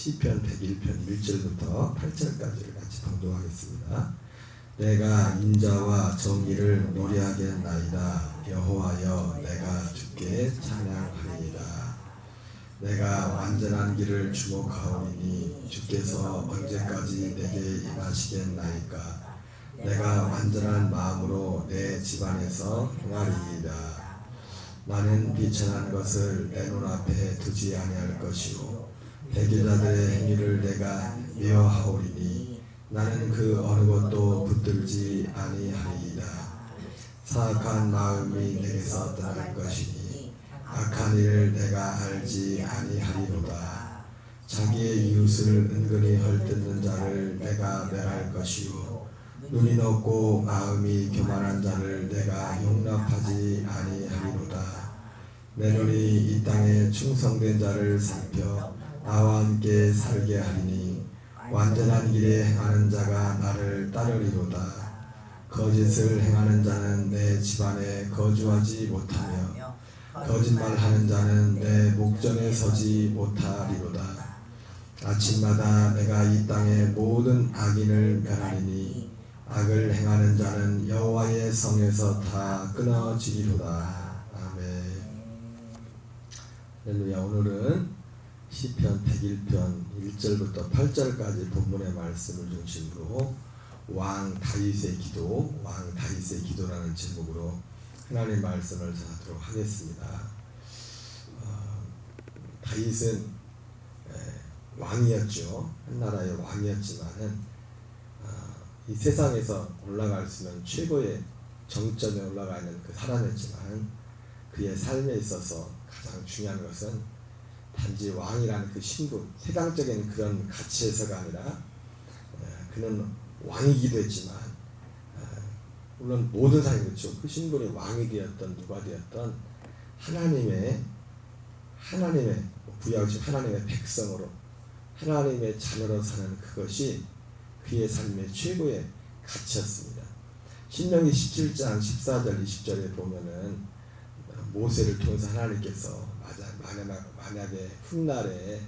시편 101편 1절부터 8절까지를 같이 봉독하겠습니다. 내가 인자와 정의를 노래하겠나이다. 여호와여, 내가 주께 찬양하리이다. 내가 완전한 길을 주목하오니 주께서 언제까지 내게 임하시겠나이까. 내가 완전한 마음으로 내 집안에서 행하리이다. 나는 비천한 것을 내 눈앞에 두지 아니할 것이요 배교자들의 행위를 내가 미워하오리니 나는 그 어느 것도 붙들지 아니하리이다. 사악한 마음이 내게서 떠날 것이니 악한 일을 내가 알지 아니하리로다. 자기의 이웃을 은근히 헐뜯는 자를 내가 멸할 것이요 눈이 높고 마음이 교만한 자를 내가 용납하지 아니하리로다. 내 눈이 이 땅에 충성된 자를 살펴 나와 함께 살게 하리니 완전한 길에 행하는 자가 나를 따르리로다. 거짓을 행하는 자는 내 집안에 거주하지 못하며 거짓말하는 자는 내 목전에 서지 못하리로다. 아침마다 내가 이 땅의 모든 악인을 멸하리니 악을 행하는 자는 여호와의 성에서 다 끊어지리로다. 아멘. 할렐루야. 오늘은 시편 101편 1절부터 8절까지 본문의 말씀을 중심으로 왕 다윗의 기도라는 제목으로 하나님의 말씀을 전하도록 하겠습니다. 다윗은 왕이었죠. 한 나라의 왕이었지만은 이 세상에서 올라갈 수 있는 최고의 정점에 올라가 있는 그 사람이었지만 그의 삶에 있어서 가장 중요한 것은 단지 왕이라는 그 신분, 세상적인 그런 가치에서가 아니라 그는 왕이기도 했지만 물론 모든 사람이 그렇죠. 그 신분이 왕이 되었던 누가 되었던 하나님의 구약신 하나님의 백성으로 하나님의 자녀로 사는 그것이 그의 삶의 최고의 가치였습니다. 신명기 17장 14절 20절에 보면은 모세를 통해서 하나님께서 만약에 훗날에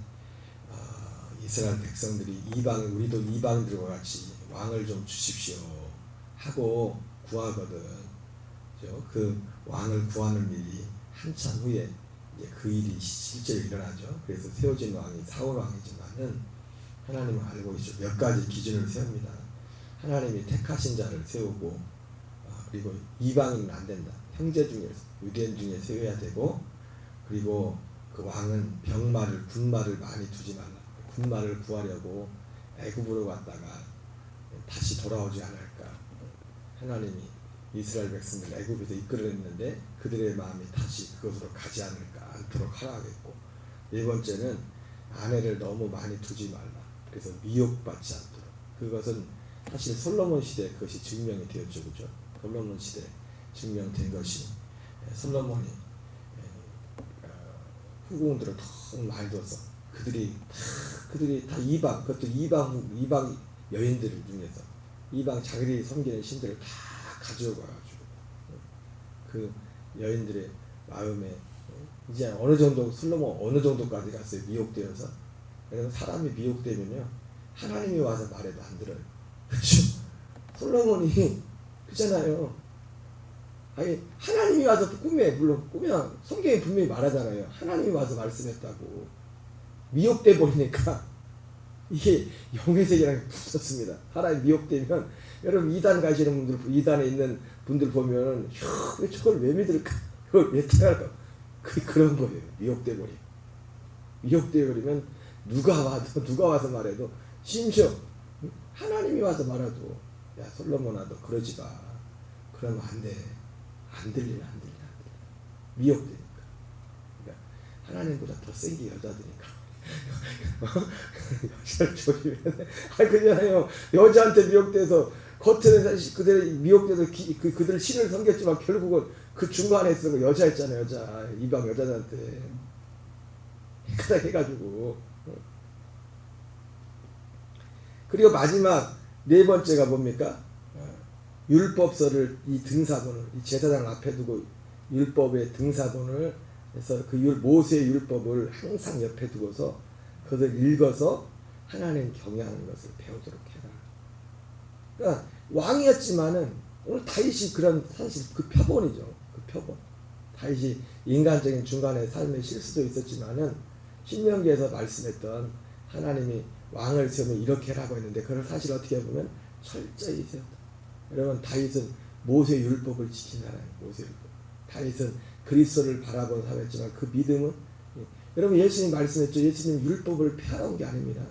이스라엘 백성들이 우리도 이방들과 같이 왕을 좀 주십시오 하고 구하거든. 그 왕을 구하는 일이 한참 후에 이제 그 일이 실제로 일어나죠. 그래서 세워진 왕이 사울 왕이지만은 하나님은 알고 있죠. 몇 가지 기준을 세웁니다. 하나님이 택하신 자를 세우고 그리고 이방인은 안 된다. 형제 중에서 유대인 중에 세워야 되고 그리고 그 왕은 군마를 많이 두지 말라. 군마를 구하려고 애굽으로 갔다가 다시 돌아오지 않을까. 하나님이 이스라엘 백성들 애굽에서 이끌어냈는데 그들의 마음이 다시 그것으로 가지 않도록 하라겠고 네 번째는 아내를 너무 많이 두지 말라. 그래서 미혹받지 않도록. 그것은 사실 솔로몬 시대 그것이 증명이 되었죠. 그죠? 솔로몬 시대 증명된 것이 솔로몬이 후궁들을 너무 많이 둬서 그들이 다 이방, 그것도 이방 여인들 중에서 이방 자기들이 섬기는 신들을 다 가지고 와가지고 그 여인들의 마음에 이제 어느 정도 솔로몬 어느 정도까지 갔어요. 미혹되어서. 그래서 사람이 미혹되면요 하나님이 와서 말해도 안 들어요. 그렇죠? 솔로몬이 그잖아요. 아니 하나님이 와서 물론 꿈이야 성경에 분명히 말하잖아요. 하나님이 와서 말씀했다고. 미혹돼 버리니까 이게 영의 세계랑 붙었습니다. 하나님 미혹되면 여러분 이단 가시는 분들, 이단에 있는 분들 보면 저걸 왜 믿을까? 그걸 왜 따라갈까? 그런 거예요. 미혹돼 버리면 누가 와서 말해도 심지어 하나님이 와서 말해도 야 솔로몬아 너 그러지 마. 그러면 안 돼. 안 들리나. 미혹되니까. 그러니까 하나님보다 더 센 게 여자들이니까. 여자를 조심해야 돼. 그잖아요. 여자한테 미혹돼서 겉에서 그들이 미혹돼서 그들 신을 섬겼지만 결국은 그 중간에 있어 여자였잖아요. 이방 여자들한테 그렇게 해가지고. 그리고 마지막 네 번째가 뭡니까? 율법서를 이 등사본을 이 제사장 앞에 두고 율법의 등사본을 해서 그 모세의 율법을 항상 옆에 두고서 그것을 읽어서 하나님 경외하는 것을 배우도록 해라. 그러니까 왕이었지만은 오늘 다윗이 그런 사실 그 표본이죠. 그 표본. 다윗이 인간적인 중간에 삶의 실수도 있었지만은 신명기에서 말씀했던 하나님이 왕을 세우면 이렇게 하라고 했는데 그걸 사실 어떻게 보면 철저히 세웠다. 여러분 다윗은 모세 율법을 지킨 사람이에요. 모세 율법. 다윗은 그리스도를 바라본 사람이었지만 그 믿음은 여러분 예수님 말씀했죠. 예수님 율법을 폐하러 온 게 아닙니다.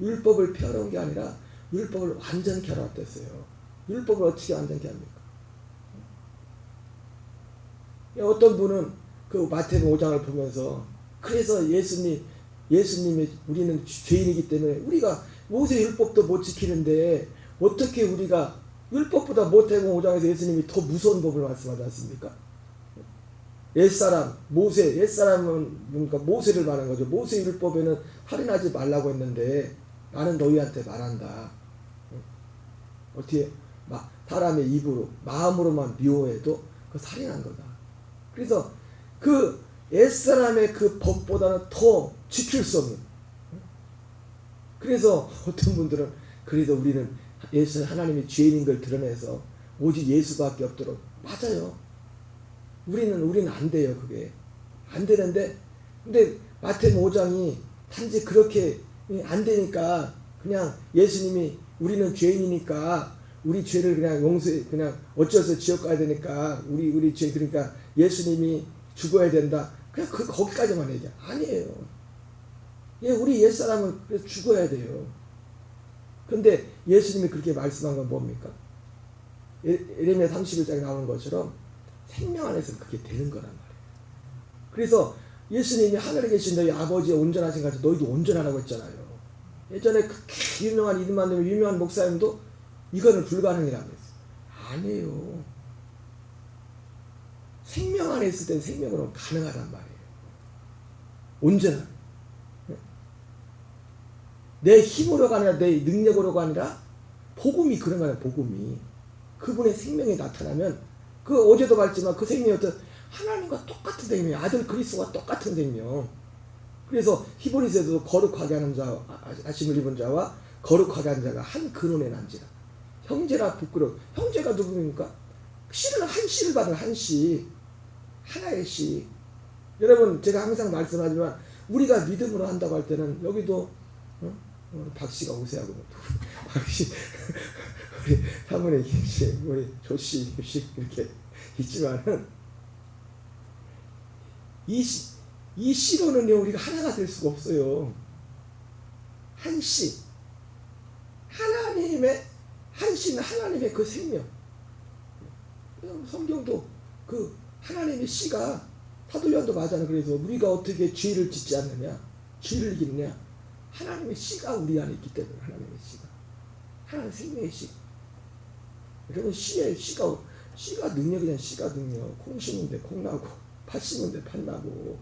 율법을 폐하러 온 게 아니라 율법을 완전케 하러 왔댔어요. 율법을 어떻게 완전케 합니까? 어떤 분은 그 마태복음 5장을 보면서 그래서 예수님이 우리는 죄인이기 때문에 우리가 모세 율법도 못 지키는데 어떻게 우리가 율법보다 마태복음 5장에서 예수님이 더 무서운 법을 말씀하지 않습니까? 옛사람은 그러니까 모세를 말하는 거죠. 모세 율법에는 살인하지 말라고 했는데 나는 너희한테 말한다. 어떻게 사람의 입으로 마음으로만 미워해도 그 살인한 거다. 그래서 그 옛사람의 그 법보다는 더 지킬 수 없는. 그래서 어떤 분들은 그래도 우리는 예수 하나님이 죄인인 걸 드러내서 오직 예수밖에 없도록 맞아요. 우리는 안 돼요. 그게 안 되는데 근데 마태복음 5장이 단지 그렇게 안 되니까 그냥 예수님이 우리는 죄인이니까 우리 죄를 그냥 용서해 그냥 어째서 지옥 가야 되니까 우리 죄 그러니까 예수님이 죽어야 된다. 그냥 거기까지만 얘기해. 아니에요. 우리 옛사람은 죽어야 돼요. 근데 예수님이 그렇게 말씀한 건 뭡니까? 예레미야 31장에 나오는 것처럼 생명 안에서 그게 되는 거란 말이에요. 그래서 예수님이 하늘에 계신 너희 아버지의 온전하신 같이 너희도 온전하라고 했잖아요. 예전에 그렇게 유명한 이름만 되면 유명한 목사님도 이거는 불가능이라고 했어요. 아니에요. 생명 안에 있을 땐 생명으로 가능하단 말이에요. 온전한. 내 힘으로가 아니라 내 능력으로가 아니라 복음이 그런 거예요. 복음이. 그분의 생명이 나타나면 그 어제도 봤지만 그 생명이 어떤 하나님과 똑같은 생명, 아들 그리스도와 똑같은 생명. 그래서 히브리서에도 거룩하게 하는 자, 아심을 입은 자와 거룩하게 하는 자가 한 근원에 난지라. 형제라 부끄러워. 형제가 누구입니까? 한 씨를 받은 한 씨. 하나의 씨. 여러분 제가 항상 말씀하지만 우리가 믿음으로 한다고 할 때는 여기도 박 씨가 오세하고 박 씨, 우리 사모님 김씨, 우리 조씨 이렇게 있지만은 이 씨로는요 우리가 하나가 될 수가 없어요. 한 씨, 하나님의 한 씨는 하나님의 그 생명. 성경도 그 하나님의 씨가 사도요한도 맞아요. 그래서 우리가 어떻게 죄를 짓지 않느냐, 죄를 이기느냐. 하나님의 씨가 우리 안에 있기 때문에 하나님의 씨가 하나님 생명의 씨. 여러분 씨가 능력이잖아요. 씨가 능력. 콩 심은데 콩 나고 팥 심은데 팥 나고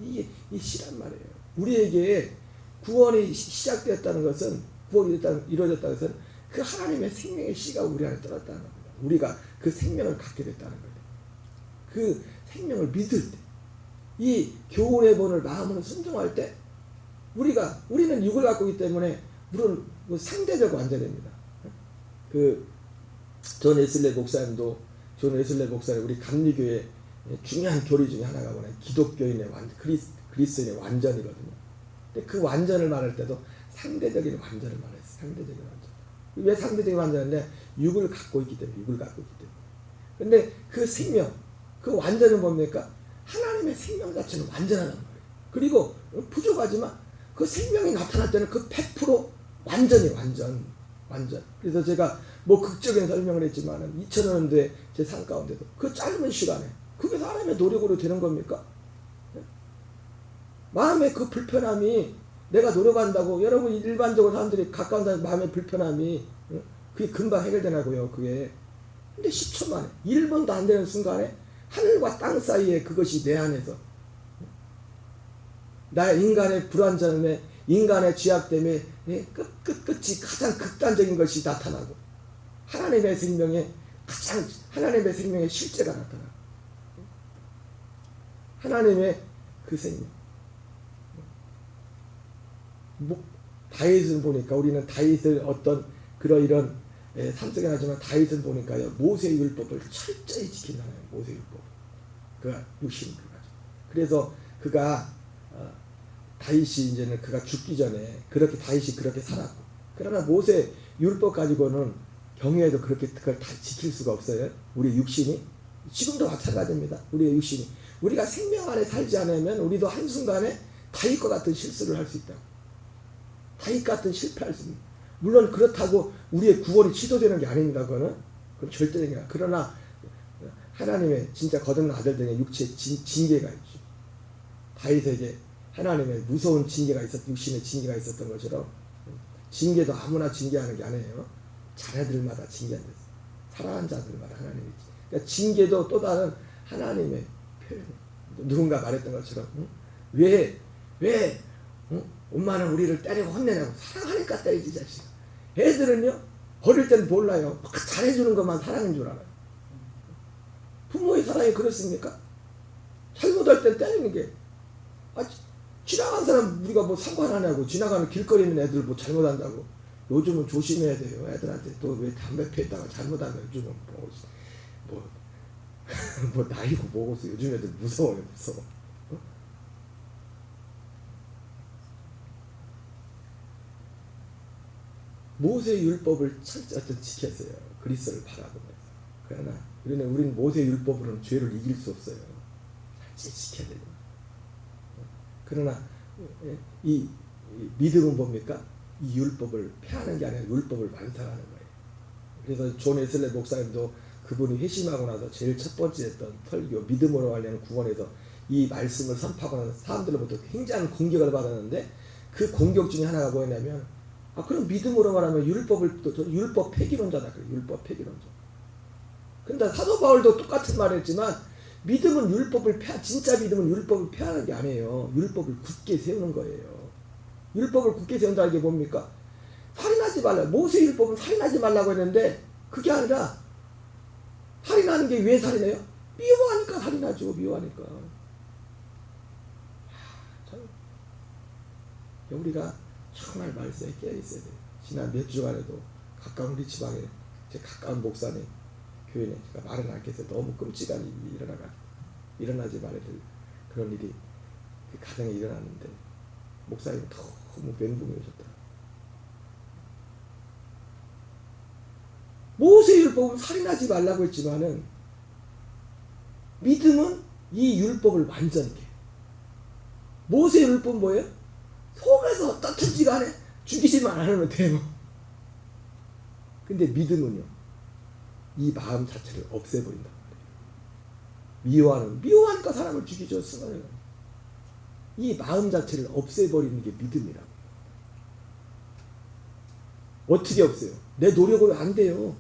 이 씨란 말이에요. 우리에게 구원이 시작되었다는 것은 구원이 이루어졌다는 것은 그 하나님의 생명의 씨가 우리 안에 떨어졌다는 겁니다. 우리가 그 생명을 갖게 됐다는 거예요. 그 생명을 믿을 때, 이 교훈의 본을 마음으로 순종할 때, 우리는 육을 갖고 있기 때문에 우리는 상대적으로 완전합니다. 존 웨슬레 목사님 우리 감리교회 중요한 교리 중에 하나가 뭐냐, 기독교인의 그리스도인의 완전이거든요. 근데 그 완전을 말할 때도 상대적인 완전을 말했어요. 상대적인 완전. 왜 상대적인 완전인데 육을 갖고 있기 때문에. 근데 그 생명, 그 완전은 뭡니까? 하나님의 생명 자체는 완전하단 말이에요. 그리고 부족하지만 그 생명이 나타날 때는 그 100% 완전히 완전. 그래서 제가 극적인 설명을 했지만은 2000년대 제 삶 가운데도 그 짧은 시간에 그게 사람의 노력으로 되는 겁니까? 마음의 그 불편함이 내가 노력한다고 여러분 일반적으로 사람들이 가까운 사람 마음의 불편함이 그게 금방 해결되나고요. 그게. 근데 10초 만에 1분도 안 되는 순간에 하늘과 땅 사이에 그것이 내 안에서 나의 인간의 불완전함에 인간의 죄악됨에 끝이 가장 극단적인 것이 나타나고 하나님의 생명의 실제가 나타나고 하나님의 그 생명 다윗을 보니까 우리는 다윗을 어떤 그런 삼성이 하지만 다윗을 보니까요 모세의 율법을 철저히 지킨다는 모세의 율법. 그가 육신을 가지고. 그래서 그가 다윗이 이제는 그가 죽기 전에 그렇게 다윗이 그렇게 살았고 그러나 모세 율법 가지고는 경외에도 그렇게 그걸 다 지킬 수가 없어요. 우리 육신이 지금도 마찬가지입니다. 우리의 육신이 우리가 생명 안에 살지 않으면 우리도 한순간에 다윗과 같은 실수를 할 수 있다고. 다윗 같은 실패할 수 있는. 물론 그렇다고 우리의 구원이 취소되는 게 아닙니다. 그건 절대적인 게 아니라. 그러나 하나님의 진짜 거듭난 아들들의 육체의 징계가 있죠. 다윗에게 하나님의 무서운 징계가 육신의 징계가 있었던 것처럼 징계도 아무나 징계하는 게 아니에요. 자녀들마다 징계하는 거예요. 사랑하는 자들마다 하나님이. 그러니까 징계도 또 다른 하나님의 표현. 누군가 말했던 것처럼 왜 엄마는 우리를 때리고 혼내냐고. 사랑하니까 때리지 자식아. 애들은요 어릴 때는 몰라요. 잘해주는 것만 사랑인 줄 알아요. 부모의 사랑이 그렇습니까? 잘못할 땐 때리는 게 지나간 사람 우리가 뭐 상관하냐고. 지나가는 길거리 있는 애들 뭐 잘못한다고. 요즘은 조심해야 돼요. 애들한테 또 왜 담배 피웠다가 잘못하면 요즘은 뭐 나이고 뭐고서 요즘 애들 무서워요. 무서워. 모세의 율법을 철저히 지켰어요. 그리스도를 바라보면서. 그러나 우리는 모세의 율법으로는 죄를 이길 수 없어요. 철저히 지켜야 돼요. 그러나 이 믿음은 뭡니까? 이 율법을 폐하는 게 아니라 율법을 완성하는 거예요. 그래서 존 웨슬리 목사님도 그분이 회심하고 나서 제일 첫 번째 했던 설교 믿음으로 관련 구원에서 이 말씀을 선포하고 나서 사람들로부터 굉장한 공격을 받았는데 그 공격 중에 하나가 뭐였냐면 그럼 믿음으로 말하면 율법 폐기론자다. 그래. 율법 폐기론자. 근데 사도 바울도 똑같은 말을 했지만 믿음은 진짜 믿음은 율법을 폐하는 게 아니에요. 율법을 굳게 세우는 거예요. 율법을 굳게 세운다는 게 뭡니까? 살인하지 말라. 모세 율법은 살인하지 말라고 했는데 그게 아니라 살인하는 게 왜 살인해요? 미워하니까 살인하죠. 미워하니까. 우리가 정말 말씀에 깨어있어야 돼요. 지난 몇 주간에도 가까운 우리 지방에 제 가까운 목사님 교회에 제가 말은 않겠어요. 너무 끔찍한 일이 일어나지 말아야 될 그런 일이 그 가정에 일어났는데 목사님이 너무 멘붕이 오셨다. 모세율법은 살인하지 말라고 했지만은 믿음은 이 율법을 완전히 모세율법은 뭐예요? 속에서 어떻든지 간에 죽이지만 않으면 돼요. 근데 믿음은요 이 마음 자체를 없애버린단 말이에요. 미워하니까 사람을 죽이죠. 이 마음 자체를 없애버리는 게 믿음이라고. 어떻게 없어요? 내 노력으로 안 돼요.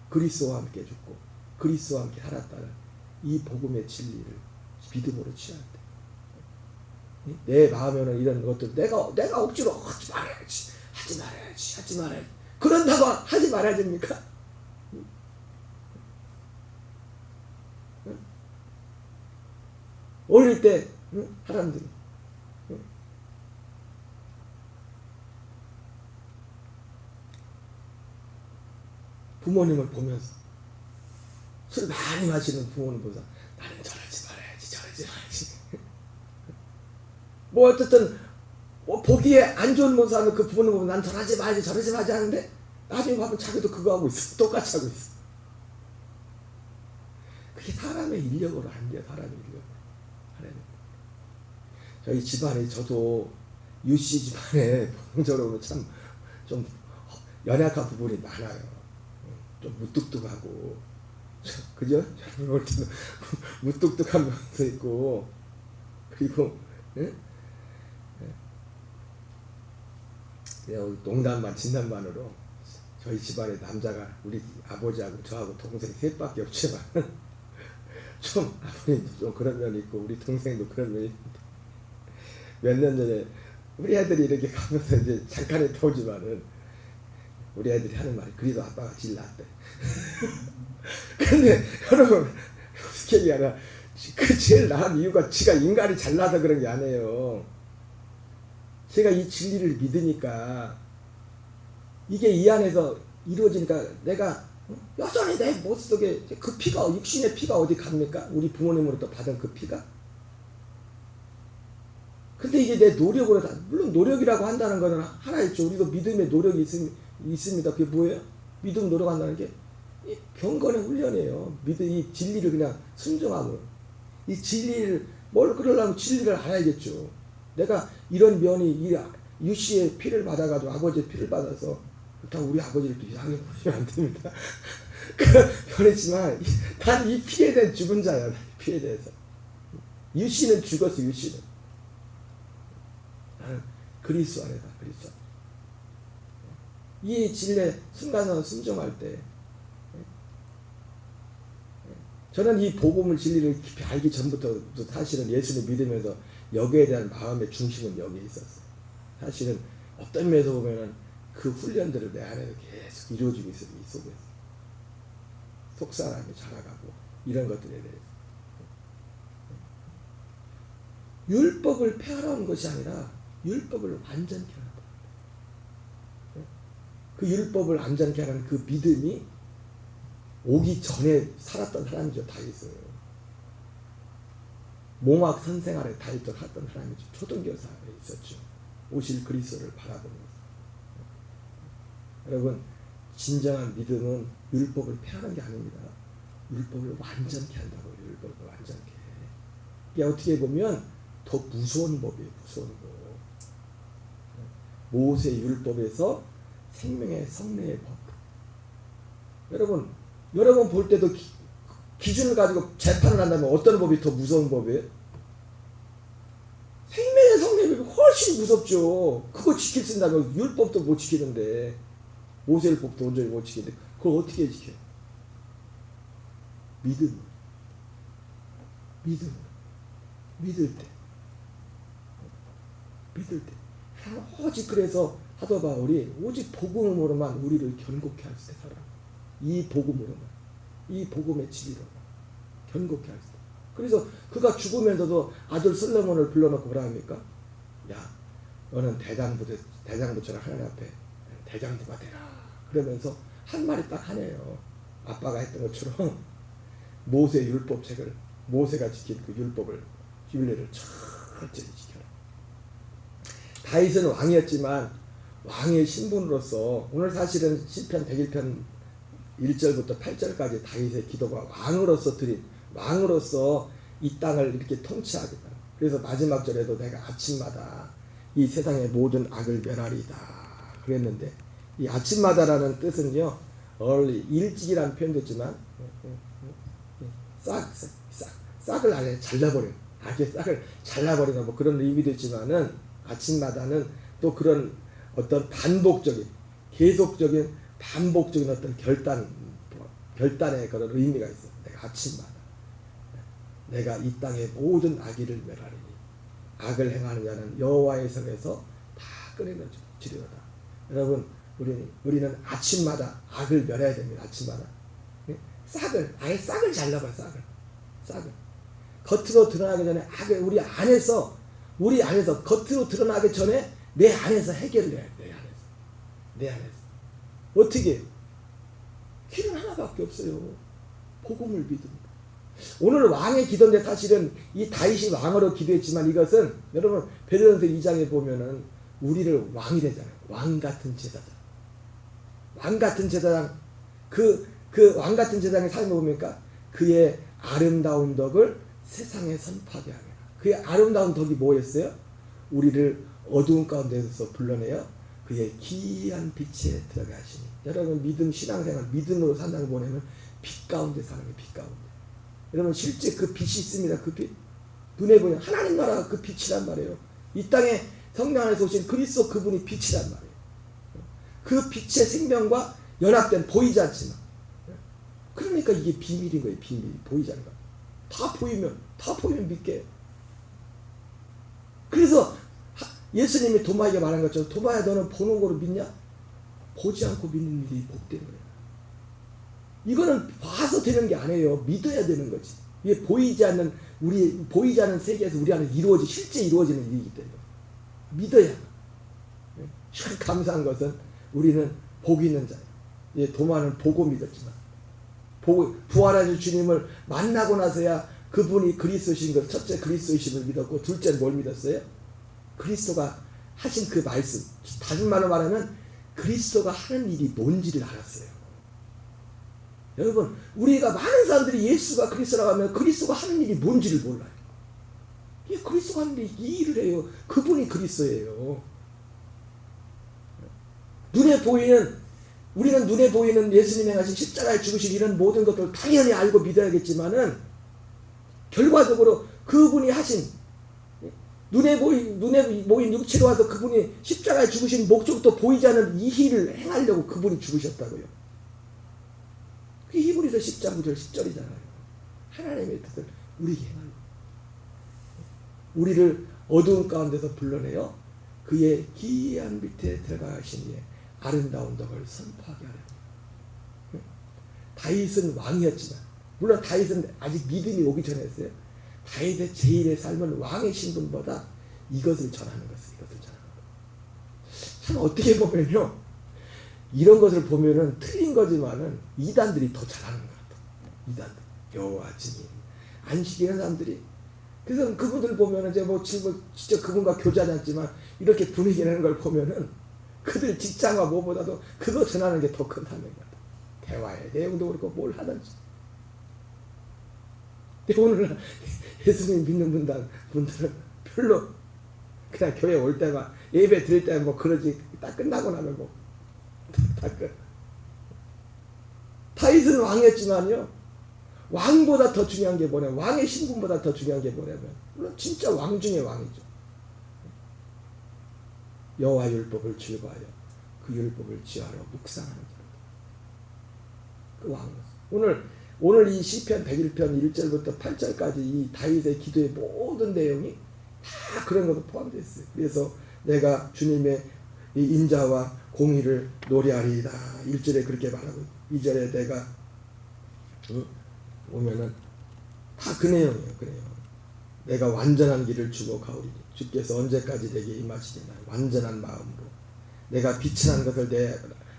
그리스도와 함께 죽고 그리스도와 함께 살았다는 이 복음의 진리를 믿음으로 취해야 돼. 내 마음에는 이런 것들 내가 억지로 하지 말아야지 그런다고 하지 말아야 됩니까? 어릴 때 사람들이 부모님을 보면서 술 많이 마시는 부모님 보면서 나는 저러지 말아야지 뭐 어쨌든 보기에 안 좋은 모습 하면 그 부모님 보면 난 저러지 말지 하는데 나중에 보면 자기도 그거 하고 있어. 똑같이 하고 있어. 그게 사람의 인력으로 안 돼요. 사람의 인력으로. 저희 집안에 저도 유씨 집안에 본능적으로 참 좀 연약한 부분이 많아요. 좀 무뚝뚝하고 그죠? 볼 때는 무뚝뚝한 면도 있고 그리고 그냥 농담만 진담만으로 저희 집안에 남자가 우리 아버지하고 저하고 동생 셋밖에 없지만 좀 아버님도 좀 그런 면이 있고 우리 동생도 그런 면이 있는데 몇 년 전에 우리 애들이 이렇게 가면서 이제 잠깐 있다 오지만은 우리 애들이 하는 말이 그래도 아빠가 제일 낫대. 근데 여러분 그게 아니라 그 제일 나은 이유가 지가 인간이 잘나서 그런 게 아니에요. 제가 이 진리를 믿으니까 이게 이 안에서 이루어지니까 내가 여전히 내 머릿속에 그 피가, 육신의 피가 어디 갑니까? 우리 부모님으로부터 받은 그 피가? 근데 이게 내 노력으로 다, 물론 노력이라고 한다는 거는 하나 있죠. 우리도 믿음의 노력이 있습니다. 그게 뭐예요? 믿음 노력한다는 게 경건의 훈련이에요. 이 진리를 그냥 순종함으로. 이 진리를, 뭘 그러려면 진리를 알아야겠죠. 내가 이런 면이, 이 유씨의 피를 받아가지고 아버지의 피를 받아서, 그렇다고 우리 아버지를 또 이상하게 보시면 안 됩니다. 그렇지만, 난 이 피에 대한 죽은 자야. 이 피에 대해서. 유씨는 죽었어, 유씨는. 나는 그리스도 안에다, 그리스도 안에. 이 진리에 순간순간 순종할 때, 저는 이 복음을, 진리를 깊이 알기 전부터 사실은 예수를 믿으면서 여기에 대한 마음의 중심은 여기에 있었어요. 사실은 어떤 면에서 보면은 그 훈련들을 내 안에서 계속 이루어지고 있어요. 이 속에서. 속사람이 자라가고 이런 것들에 대해서. 율법을 폐하라는 것이 아니라 율법을 완전케 하라. 그 율법을 완전케 하는 그 믿음이 오기 전에 살았던 사람이죠. 다윗은 몽학 선생 아래 다윗도 살았던 사람이죠. 초등교사에 있었죠. 오실 그리스도를 바라보면서. 여러분, 진정한 믿음은 율법을 폐하는 게 아닙니다. 율법을 완전케 한다고. 율법을 완전케. 이게 어떻게 보면 더 무서운 법이에요. 무서운 법. 모세 율법에서 생명의 성례의 법. 여러분 볼 때도 기준을 가지고 재판을 한다면 어떤 법이 더 무서운 법이에요? 생명의 성례법이 훨씬 무섭죠. 그거 지킬 수 있다면 율법도 못 지키는데, 모세율법도 온전히 못 지키는데 그걸 어떻게 지켜요? 믿음으로. 믿을 때. 오직 그래서 사도 바울이 오직 복음으로만 우리를 견고케 할 수 있는 사람. 이 복음으로만, 이 복음의 진리로만 견고케 할 수 있다. 그래서 그가 죽으면서도 아들 솔로몬을 불러놓고 뭐라 합니까? 야, 너는 대장부처럼 하나님 앞에 대장부가 되라. 그러면서 한 말이 딱 하네요. 아빠가 했던 것처럼 모세 율법책을, 모세가 지킨 그 율법을, 율례를 철저히 지켜라. 다윗은 왕이었지만 왕의 신분으로서, 오늘 사실은 시편 101편 1절부터 8절까지 다윗의 기도가 왕으로서 이 땅을 이렇게 통치하겠다. 그래서 마지막 절에도 내가 아침마다 이 세상의 모든 악을 멸하리다 그랬는데, 이 아침마다라는 뜻은요, 일찍이라는 표현도 있지만 싹을 아예 잘라버리는, 악의 싹을 잘라버리는 뭐 그런 의미도 있지만은, 아침마다는 또 그런 어떤 계속적인 반복적인 어떤 결단의 그런 의미가 있어요. 내가 아침마다 내가 이 땅의 모든 악의를 멸하리니 악을 행하는 자는 여호와의 성에서 다 끊어지리로다. 여러분, 우리는 아침마다 악을 멸해야 됩니다. 아침마다. 아예 싹을 잘라봐요. 싹을. 겉으로 드러나기 전에 악을 우리 안에서 겉으로 드러나기 전에 내 안에서 해결을 해야 돼. 내 안에서. 어떻게? 길은 하나밖에 없어요. 복음을 믿음. 오늘 왕의 기도인데, 사실은 이 다윗이 왕으로 기도했지만, 이것은 여러분 베드로전서 2장에 보면은 우리를 왕이 되잖아요. 왕 같은 제사장. 그 왕 같은 제사장의 삶을 보니까 그의 아름다운 덕을 세상에 선포하게 하라. 그의 아름다운 덕이 뭐였어요? 우리를 어두운 가운데서 불러내어 그의 기이한 빛에 들어가게 하시니. 여러분, 믿음 신앙생활, 믿음으로 산다고 보내면 빛 가운데 사는 게 빛 가운데. 여러분, 실제 그 빛이 있습니다. 그 빛. 눈에 보이는 하나님 나라가 그 빛이란 말이에요. 이 땅에 성령 안에서 오신 그리스도, 그분이 빛이란 말이에요. 그 빛의 생명과 연합된, 보이지 않지만. 그러니까 이게 비밀인 거예요. 비밀이 보이지 않는 거. 다 보이면 믿게. 그래서 예수님이 도마에게 말한 것처럼, 도마야, 너는 보는 거로 믿냐? 보지 않고 믿는 일이 복된 거예요. 이거는 봐서 되는 게 아니에요. 믿어야 되는 거지. 이게 보이지 않는 세계에서 우리 안에 실제 이루어지는 일이기 때문에 믿어야. 참 감사한 것은 우리는 복 있는 자예요. 예, 도마는 보고 믿었지만 부활하신 주님을 만나고 나서야 그분이 그리스도신 것, 첫째 그리스도이심을 믿었고 둘째 뭘 믿었어요? 그리스도가 하신 그 말씀, 다른 말로 말하면 그리스도가 하는 일이 뭔지를 알았어요. 여러분, 우리가 많은 사람들이 예수가 그리스도라고 하면 그리스도가 하는 일이 뭔지를 몰라요. 예, 그리스도가 하는 일이 이 일을 해요. 그분이 그리스도예요. 우리는 눈에 보이는 예수님이 하신 십자가에 죽으신 이런 모든 것들을 당연히 알고 믿어야겠지만은 결과적으로 그분이 하신 눈에 보인 육체로 와서 그분이 십자가에 죽으신 목적도 보이지 않는 이 일을 행하려고 그분이 죽으셨다고요. 그게 히브리서 10장 9절 10절이잖아요. 하나님의 뜻을 우리에게 행하려고. 우리를 어두운 가운데서 불러내어 그의 기이한 밑에 들어가신 이의 아름다운 덕을 선포하게 하려고. 다윗은 왕이었지만, 물론 다윗은 아직 믿음이 오기 전에 했어요. 다윗의 제1의 삶은 왕의 신분보다 이것을 전하는 것을. 참 어떻게 보면요, 이런 것을 보면은 틀린 거지만은 이단들이 더 잘하는 것 같아요. 이단들, 여호와 증인, 안식 이런 사람들이. 그래서 그분들 보면은 이제 뭐 진짜 그분과 교제하지 않지만 이렇게 분위기 내는 걸 보면은 그들 직장과 뭐보다도 그거 전하는 게 더 큰 사명인 것 같아요. 대화의 내용도 그렇고 뭘 하든지. 근데 오늘날 예수님 믿는 분들은 별로 그냥 교회 올 때만 예배 드릴 때만 뭐 그러지, 딱 끝나고 나면 뭐 다 끝. 다윗은 왕이었지만요, 왕보다 더 중요한 게 뭐냐면, 왕의 신분보다 더 중요한 게 뭐냐면, 물론 진짜 왕 중의 왕이죠. 여호와 율법을 즐거워하여 그 율법을 지하러 묵상하는 자입니다. 그 왕. 오늘 이 시편 101편 1절부터 8절까지 이 다윗의 기도의 모든 내용이 다 그런 것도 포함되어 있어요. 그래서 내가 주님의 이 인자와 공의를 노래하리이다. 1절에 그렇게 말하고 2절에 내가 보면은 다 그 내용이에요. 그 내용. 내가 완전한 길을 주고 가오리니 주께서 언제까지 내게 임하시겠나. 완전한 마음으로 내가 비천한 것을 내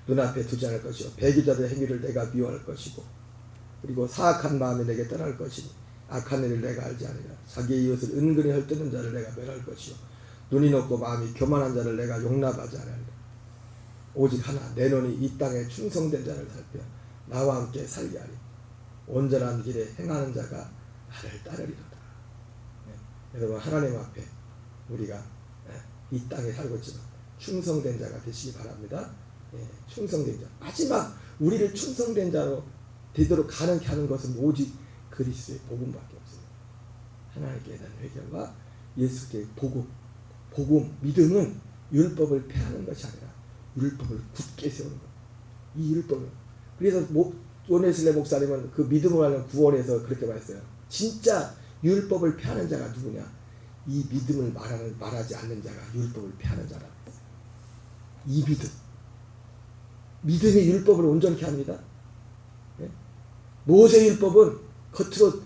눈앞에 두지 않을 것이요 배교자들의 행위를 내가 미워할 것이고, 그리고 사악한 마음이 내게 떠날 것이니 악한 일을 내가 알지 않으리라. 자기의 이웃을 은근히 헐뜯는 자를 내가 멸할 것이요 눈이 높고 마음이 교만한 자를 내가 용납하지 않으리라. 오직 하나, 내 눈이 이 땅에 충성된 자를 살펴 나와 함께 살게 하리. 온전한 길에 행하는 자가 나를 따르리로다. 여러분, 하나님 앞에 우리가 이 땅에 살고 있지만 충성된 자가 되시기 바랍니다. 충성된 자, 마지막 우리를 충성된 자로 되도록 가능케 하는 것은 오직 그리스도의 복음밖에 없습니다. 하나님께 대한 회개와 예수께 복음, 믿음은 율법을 폐하는 것이 아니라 율법을 굳게 세우는 것. 이 율법은, 그래서 원웨슬레 목사님은 그 믿음을 하는 구원에서 그렇게 말했어요. 진짜 율법을 폐하는 자가 누구냐? 이 믿음을 말하지 않는 자가 율법을 폐하는 자라고 했어요. 이 믿음이 율법을 온전케 합니다. 모세율법은 겉으로,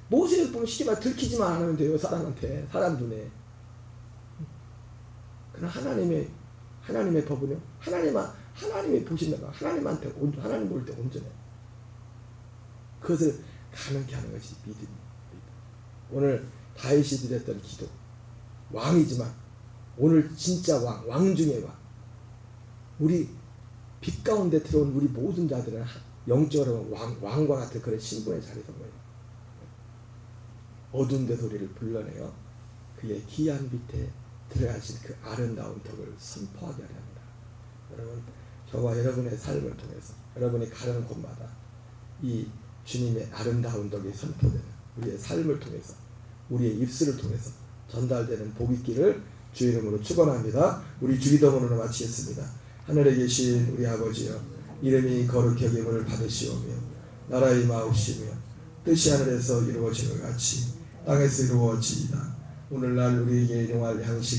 모세율법은 쉽게 말 들키지만 않으면 돼요. 사람한테, 사람 눈에. 그러나 하나님의 법은요, 하나님이 보신다고, 하나님 볼 때 온전해. 그것을 가능케 하는 것이 믿음입니다. 오늘 다윗이 드렸던 기도, 왕이지만 오늘 진짜 왕 중의 왕. 우리 빛 가운데 들어온 우리 모든 자들은 영적으로 왕과 같은 그런 신분의 자리에 선 거예요. 어두운 데서 우리를 불러내어 그의 기한 밑에 들어가신 그 아름다운 덕을 선포하게 하려 합니다. 여러분, 저와 여러분의 삶을 통해서, 여러분이 가는 곳마다 이 주님의 아름다운 덕이 선포되는 우리의 삶을 통해서, 우리의 입술을 통해서 전달되는 복이 있기를 주 이름으로 축원합니다. 우리 주기도문으로 마치겠습니다. 하늘에 계신 우리 아버지여, 이름이 거룩히 여김을 받으시오며 나라의 마옵시며 뜻이 하늘에서 이루어지는 것 같이 땅에서 이루어지이다. 오늘날 우리에게 용할 양식